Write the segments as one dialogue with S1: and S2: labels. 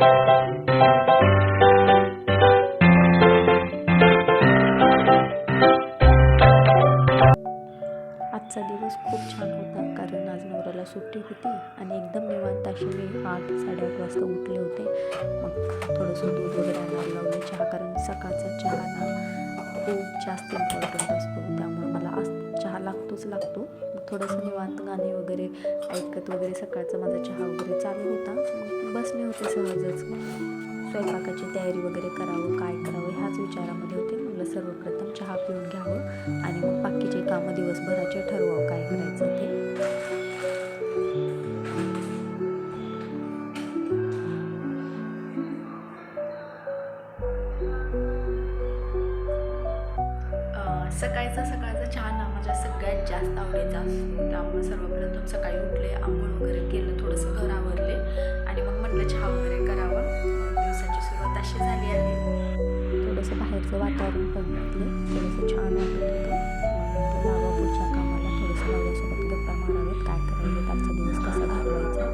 S1: आजचा दिवस खूप छान होता, कारण आज नवऱ्याला सुट्टी होती आणि एकदम निवांत अशी मी 8-8:30 वाजता उठले होते. मग थोडंसं दूध वगैरे आणायला लावले, चहा, कारण सकाळचा चहा ना खूप जास्त इम्पॉर्टंट असतो, त्यामुळे मला आज चहा लागतो. मग थोडंसं निवांत गाणे वगैरे ऐकत वगैरे सकाळचा माझा चहा वगैरे चालू होता. मग बसले होते सहजच. स्वयंपाकाची तयारी वगैरे करावं, काय करावं ह्याच विचारामध्ये होते. म्हटलं सर्वप्रथम चहा पिऊन घ्यावं आणि मग बाकीचे कामं दिवसभराचे ठरवावं काय करायचं ते. सकाळचा चहा ना माझ्या सगळ्यात जास्त आवडीचा असतो, त्यामुळे सर्वप्रथम सकाळी उठले, आंघोळ वगैरे केलं, थोडंसं घर आवरले आणि मग म्हटलं चहा वगैरे करावा. दिवसाची सुरुवात अशी झाली आहे. थोडंसं बाहेरचं वातावरण पण बघितले, थोडंसं छान वाटत होतं. लावा पुढच्या कामाला, थोडंसं नवऱ्यासोबत गप्पा मारावेत, काय करायचं, आजचा दिवस कसा घालवायचा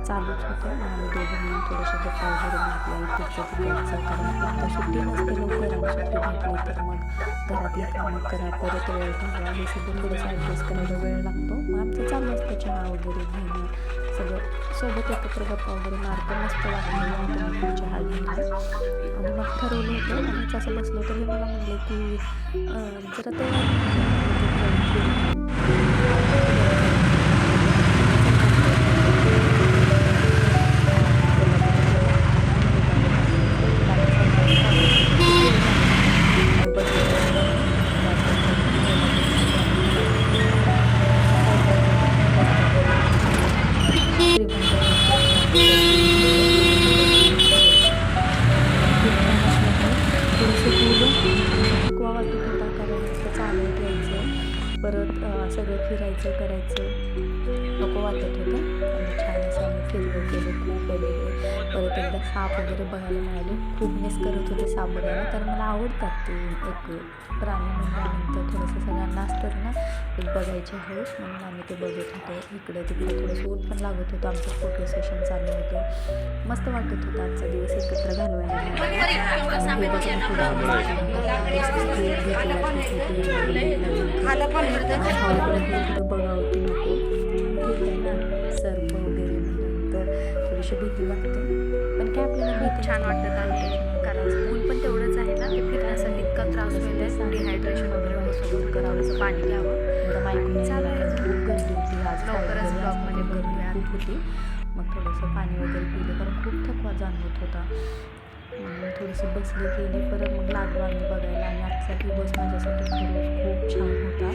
S1: चालूच होतं. आम्ही दोघं मिळून थोडंसं गप्पा वगैरे मारल्या, इकडचं तिकडचं, कारण आता सुट्टी नसते लवकर आणि सुट्टी भेटली तर मग घरातली कामं करा, परत वेळ घालवा, हे सगळं थोडंसं ॲडजस्ट करायला वेळ लागतो. मग आमचं चालू असतं चहा वगैरे घेणं, सगळं सोबत एकत्र गप्पा वगैरे मारतो, मस्त वाटलं चहा घ्यायला. आणि मग ठरवलं होतं आणि असं बसलो तर हे मला म्हणले की जरा ते थकवा वाटत होता, कारण नुसतं चालत यायचं, परत सगळं फिरायचं करायचं नको वाटत होतं. आणि छान असं आम्ही फिरलो केलं खूप वगैरे. परत एकदा साप वगैरे बघायला मिळाले, खूप मिस करत होते साप बघायला, कारण मला आवडतात ते एक प्राणी म्हणल्यानंतर थोडंसं सगळ्यांना असतात ना एक बघायचे हौस, म्हणून आम्ही ते बघत होतो. इकडं तिकडं थोडंसं ऊन पण लागत होतं, आमचं फोटो सेशन चालू होतं, मस्त वाटत होतं आजचा दिवस एकत्र घालवायला. बघावं की नको ठीक आहे ना, सर्प वगैरे म्हणल्यानंतर थोडीशी भीती वाटते, पण काय आपल्याला भीती छान वाटत आहे, कारण ऊन पण तेवढंच आहे ना, ते फिरण्यासाठी इतका त्रास होईल आहे, डिहायड्रेशन वगैरे होतं, करावं पाणी घ्यावं. एकदम ऐकून चालू खूप गर्दी होती आज, लवकरच ब्लॉगमध्ये गर्दी खूप होती. मग थोडंसं पाणी वगैरे पिलं, कारण खूप थकवा जाणवत होता. मग थोडंसं बसले गेले, परत मग लागलो आम्ही बघायला. आणि आजचा दिवस माझ्यासाठी खरंच खूप छान होता.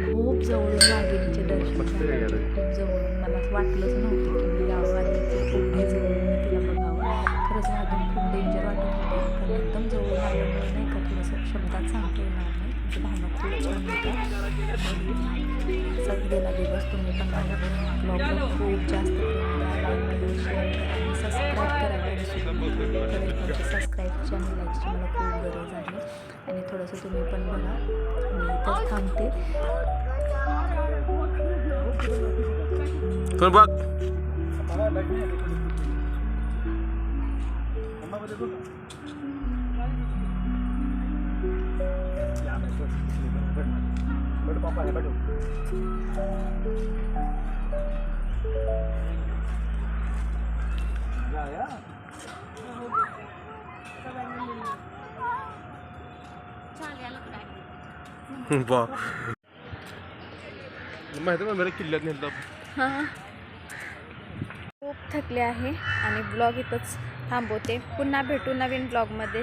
S1: खूप जवळून वाघिणीचे दर्शन झाले, खूप जवळून. मला असं वाटलंच नव्हतं की मी यावं आली तर खूप जवळून मी तिला बघावं. खरंच वाघीण खूप डेंजर वाटत होती, कारण एकदम जवळून आल्यामुळे नाही का थोडंसं शब्दात सांगता येणार नाही, म्हणजे भावना खूप छान होता. असाच गेला दिवस. तुम्ही पण माझ्या ब्लॉगला खूप जास्त प्रेम द्या, लाईक शेअर करा, सबस्क्राईब करायला विसरू नका. सबस्क्राईबची आणि लाईकची मला खूप गरज आहे. आणि थोडंसं तुम्ही पण बघा. मी इथंच थांबते. खूप थकले आहे आणि ब्लॉग इथंच थांबवते. पुन्हा भेटू नवीन ब्लॉगमध्ये.